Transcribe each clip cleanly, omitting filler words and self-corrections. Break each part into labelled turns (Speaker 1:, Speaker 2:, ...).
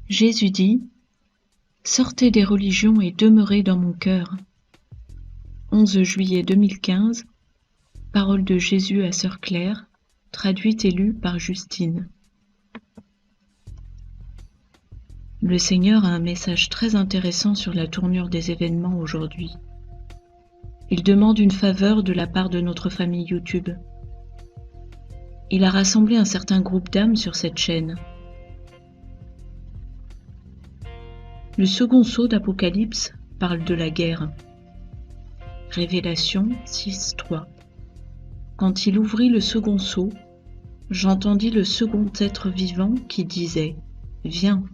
Speaker 1: Jésus dit : « Sortez des religions et demeurez dans mon cœur ». 11 juillet 2015, Parole de Jésus à Sœur Claire, traduite et lue par Justine. Le Seigneur a un message très intéressant sur la tournure des événements aujourd'hui. Il demande une faveur de la part de notre famille YouTube. Il a rassemblé un certain groupe d'âmes sur cette chaîne. Le second sceau d'Apocalypse parle de la guerre. Révélation 6.3. Quand il ouvrit le second sceau, j'entendis le second être vivant qui disait : « Viens !»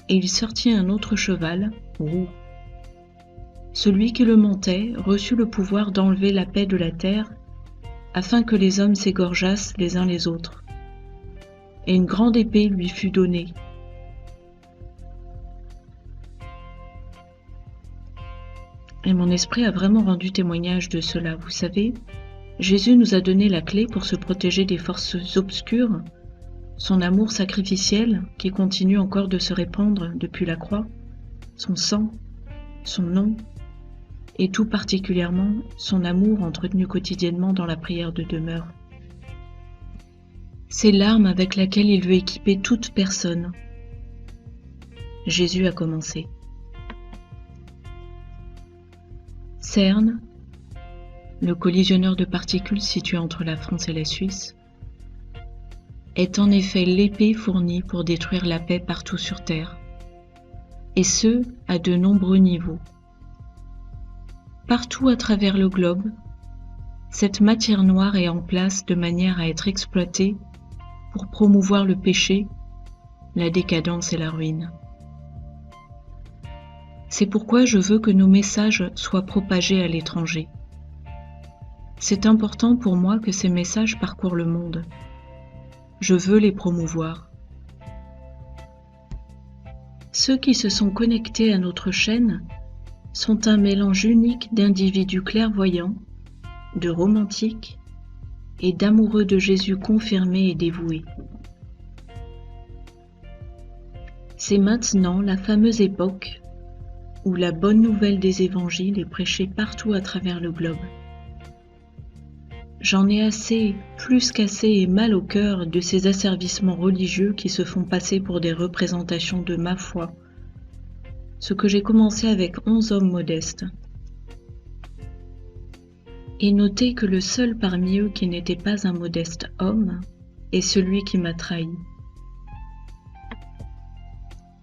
Speaker 1: Et il sortit un autre cheval, roux. Celui qui le montait reçut le pouvoir d'enlever la paix de la terre, afin que les hommes s'égorgeassent les uns les autres. Et une grande épée lui fut donnée. Et mon esprit a vraiment rendu témoignage de cela. Vous savez, Jésus nous a donné la clé pour se protéger des forces obscures, son amour sacrificiel qui continue encore de se répandre depuis la croix, son sang, son nom, et tout particulièrement son amour entretenu quotidiennement dans la prière de demeure. C'est l'arme avec laquelle il veut équiper toute personne. Jésus a commencé. CERN, le collisionneur de particules situé entre la France et la Suisse, est en effet l'épée fournie pour détruire la paix partout sur Terre, et ce, à de nombreux niveaux. Partout à travers le globe, cette matière noire est en place de manière à être exploitée pour promouvoir le péché, la décadence et la ruine. C'est pourquoi je veux que nos messages soient propagés à l'étranger. C'est important pour moi que ces messages parcourent le monde. Je veux les promouvoir. Ceux qui se sont connectés à notre chaîne sont un mélange unique d'individus clairvoyants, de romantiques et d'amoureux de Jésus confirmés et dévoués. C'est maintenant la fameuse époque où la bonne nouvelle des évangiles est prêchée partout à travers le globe. J'en ai assez, plus qu'assez et mal au cœur de ces asservissements religieux qui se font passer pour des représentations de ma foi, ce que j'ai commencé avec 11 hommes modestes. Et notez que le seul parmi eux qui n'était pas un modeste homme est celui qui m'a trahi.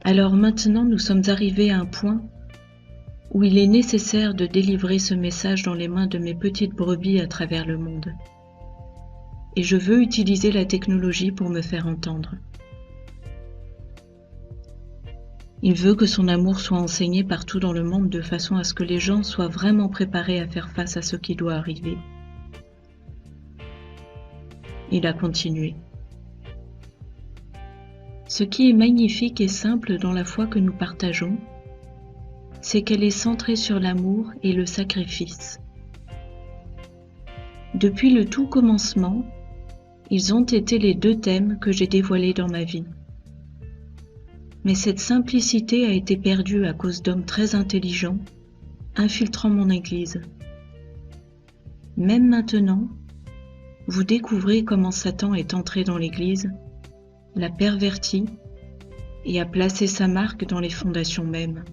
Speaker 1: Alors maintenant nous sommes arrivés à un point où il est nécessaire de délivrer ce message dans les mains de mes petites brebis à travers le monde. Et je veux utiliser la technologie pour me faire entendre. Il veut que son amour soit enseigné partout dans le monde de façon à ce que les gens soient vraiment préparés à faire face à ce qui doit arriver. Il a continué. Ce qui est magnifique et simple dans la foi que nous partageons, c'est qu'elle est centrée sur l'amour et le sacrifice. Depuis le tout commencement, ils ont été les deux thèmes que j'ai dévoilés dans ma vie. Mais cette simplicité a été perdue à cause d'hommes très intelligents, infiltrant mon Église. Même maintenant, vous découvrez comment Satan est entré dans l'Église, l'a pervertie et a placé sa marque dans les fondations mêmes.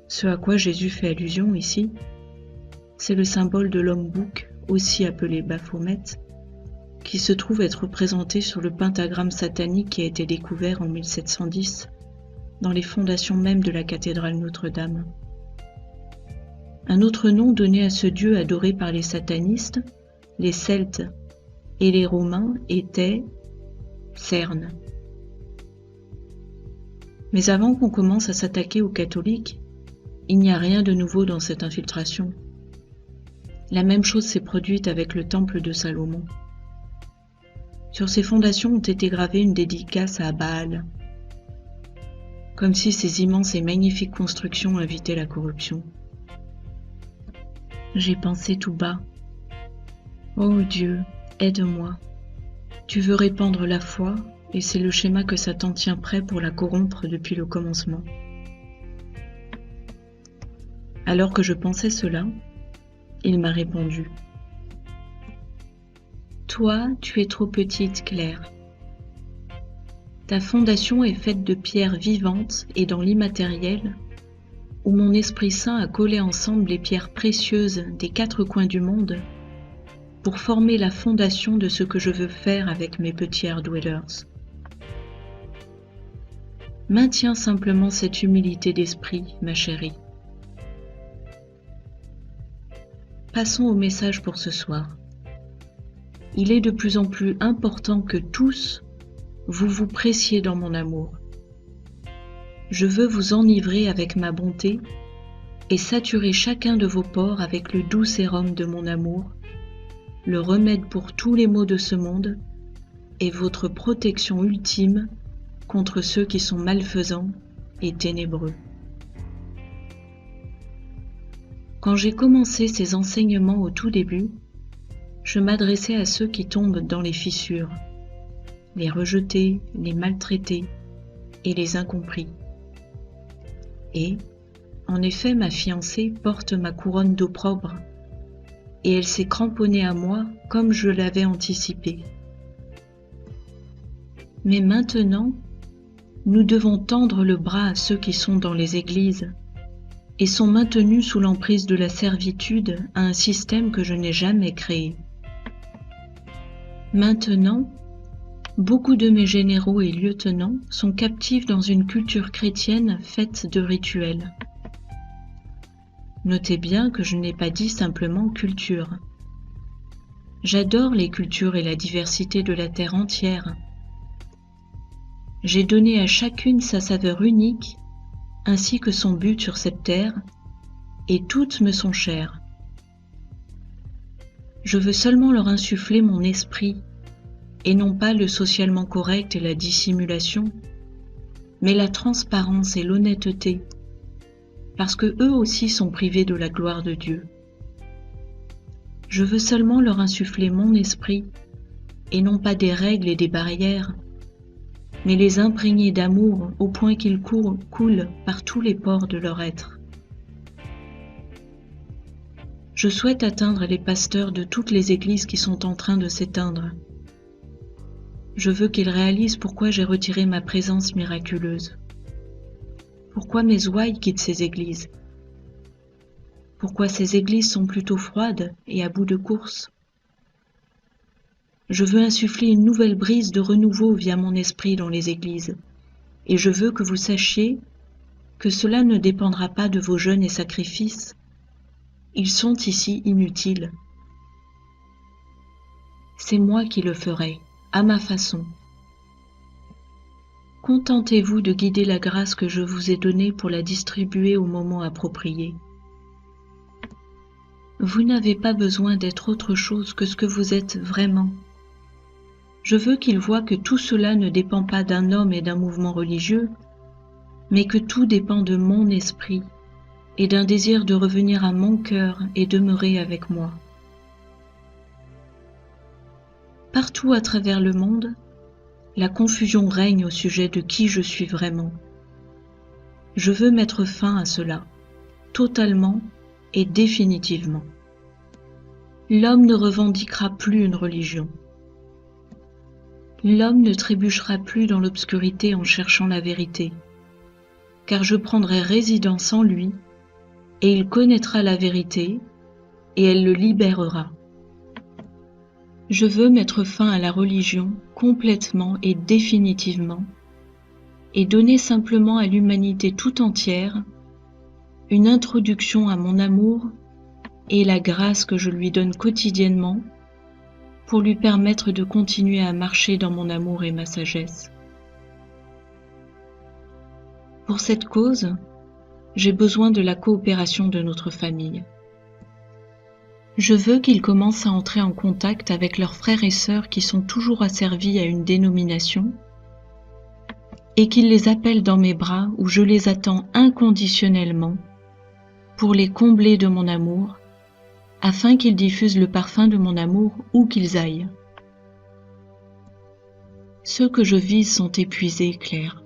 Speaker 1: Ce à quoi Jésus fait allusion ici, c'est le symbole de l'homme-bouc, aussi appelé Baphomet, qui se trouve être représenté sur le pentagramme satanique qui a été découvert en 1710 dans les fondations mêmes de la cathédrale Notre-Dame. Un autre nom donné à ce dieu adoré par les satanistes, les Celtes et les Romains était CERN. Mais avant qu'on commence à s'attaquer aux catholiques, il n'y a rien de nouveau dans cette infiltration. La même chose s'est produite avec le temple de Salomon. Sur ses fondations ont été gravées une dédicace à Baal, comme si ces immenses et magnifiques constructions invitaient la corruption. J'ai pensé tout bas : « Oh Dieu, aide-moi. Tu veux répandre la foi, et c'est le schéma que Satan tient prêt pour la corrompre depuis le commencement. Alors que je pensais cela, il m'a répondu. Toi, tu es trop petite, Claire. Ta fondation est faite de pierres vivantes et dans l'immatériel, où mon Esprit Saint a collé ensemble les pierres précieuses des 4 coins du monde pour former la fondation de ce que je veux faire avec mes petits Earth-Dwellers. Maintiens simplement cette humilité d'esprit, ma chérie. Passons au message pour ce soir. Il est de plus en plus important que tous, vous vous pressiez dans mon amour. Je veux vous enivrer avec ma bonté et saturer chacun de vos pores avec le doux sérum de mon amour, le remède pour tous les maux de ce monde et votre protection ultime contre ceux qui sont malfaisants et ténébreux. Quand j'ai commencé ces enseignements au tout début, je m'adressais à ceux qui tombent dans les fissures, les rejetés, les maltraités et les incompris. Et, en effet, ma fiancée porte ma couronne d'opprobre et elle s'est cramponnée à moi comme je l'avais anticipé. Mais maintenant, nous devons tendre le bras à ceux qui sont dans les églises et sont maintenus sous l'emprise de la servitude à un système que je n'ai jamais créé. Maintenant, beaucoup de mes généraux et lieutenants sont captifs dans une culture chrétienne faite de rituels. Notez bien que je n'ai pas dit simplement culture. J'adore les cultures et la diversité de la terre entière. J'ai donné à chacune sa saveur unique, ainsi que son but sur cette terre, et toutes me sont chères. Je veux seulement leur insuffler mon esprit, et non pas le socialement correct et la dissimulation, mais la transparence et l'honnêteté, parce que eux aussi sont privés de la gloire de Dieu. Je veux seulement leur insuffler mon esprit, et non pas des règles et des barrières, mais les imprégner d'amour au point qu'ils coulent par tous les pores de leur être. Je souhaite atteindre les pasteurs de toutes les églises qui sont en train de s'éteindre. Je veux qu'ils réalisent pourquoi j'ai retiré ma présence miraculeuse. Pourquoi mes ouailles quittent ces églises? Pourquoi ces églises sont plutôt froides et à bout de course? Je veux insuffler une nouvelle brise de renouveau via mon esprit dans les églises, et je veux que vous sachiez que cela ne dépendra pas de vos jeûnes et sacrifices. Ils sont ici inutiles. C'est moi qui le ferai, à ma façon. Contentez-vous de guider la grâce que je vous ai donnée pour la distribuer au moment approprié. Vous n'avez pas besoin d'être autre chose que ce que vous êtes vraiment. Je veux qu'ils voient que tout cela ne dépend pas d'un homme et d'un mouvement religieux, mais que tout dépend de mon esprit et d'un désir de revenir à mon cœur et demeurer avec moi. Partout à travers le monde, la confusion règne au sujet de qui je suis vraiment. Je veux mettre fin à cela, totalement et définitivement. L'homme ne revendiquera plus une religion. L'homme ne trébuchera plus dans l'obscurité en cherchant la vérité, car je prendrai résidence en lui, et il connaîtra la vérité, et elle le libérera. Je veux mettre fin à la religion complètement et définitivement, et donner simplement à l'humanité tout entière une introduction à mon amour et la grâce que je lui donne quotidiennement pour lui permettre de continuer à marcher dans mon amour et ma sagesse. Pour cette cause, j'ai besoin de la coopération de notre famille. Je veux qu'ils commencent à entrer en contact avec leurs frères et sœurs qui sont toujours asservis à une dénomination et qu'ils les appellent dans mes bras où je les attends inconditionnellement pour les combler de mon amour, afin qu'ils diffusent le parfum de mon amour où qu'ils aillent. Ceux que je vise sont épuisés, Claire.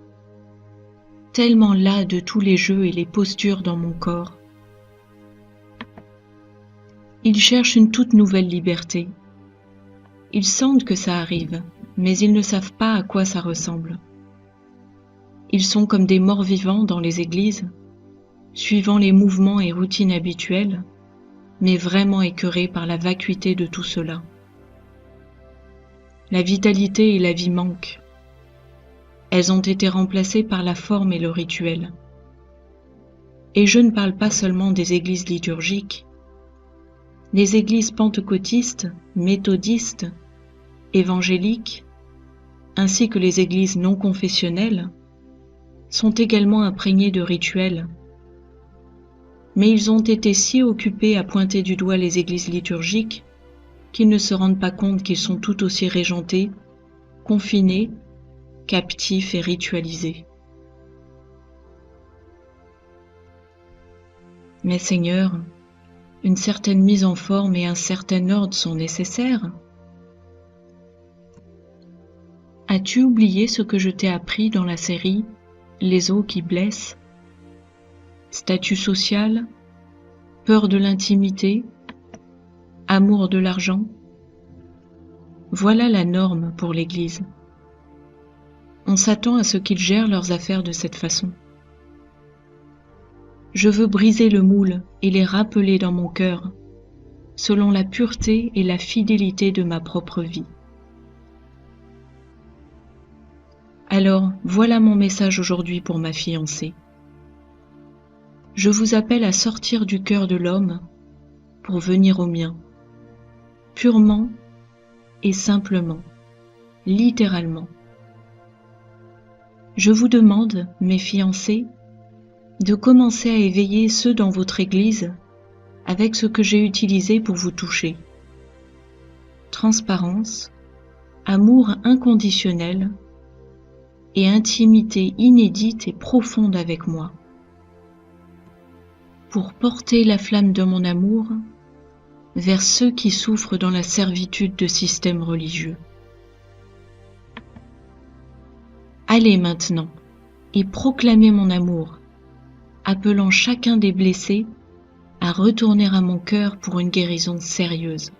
Speaker 1: Tellement las de tous les jeux et les postures dans mon corps. Ils cherchent une toute nouvelle liberté. Ils sentent que ça arrive, mais ils ne savent pas à quoi ça ressemble. Ils sont comme des morts vivants dans les églises, suivant les mouvements et routines habituelles, mais vraiment écœurés par la vacuité de tout cela. La vitalité et la vie manquent. Elles ont été remplacées par la forme et le rituel. Et je ne parle pas seulement des églises liturgiques. Les églises pentecôtistes, méthodistes, évangéliques, ainsi que les églises non confessionnelles, sont également imprégnées de rituels. Mais ils ont été si occupés à pointer du doigt les églises liturgiques qu'ils ne se rendent pas compte qu'ils sont tout aussi régentés, confinés, captifs et ritualisés. Mais Seigneur, une certaine mise en forme et un certain ordre sont nécessaires. As-tu oublié ce que je t'ai appris dans la série « Les os qui blessent » ? Statut social, peur de l'intimité, amour de l'argent. Voilà la norme pour l'Église. On s'attend à ce qu'ils gèrent leurs affaires de cette façon. Je veux briser le moule et les rappeler dans mon cœur, selon la pureté et la fidélité de ma propre vie. Alors, voilà mon message aujourd'hui pour ma fiancée. Je vous appelle à sortir du cœur de l'homme pour venir au mien, purement et simplement, littéralement. Je vous demande, mes fiancés, de commencer à éveiller ceux dans votre Église avec ce que j'ai utilisé pour vous toucher. Transparence, amour inconditionnel et intimité inédite et profonde avec moi. Pour porter la flamme de mon amour vers ceux qui souffrent dans la servitude de systèmes religieux. Allez maintenant et proclamez mon amour, appelant chacun des blessés à retourner à mon cœur pour une guérison sérieuse.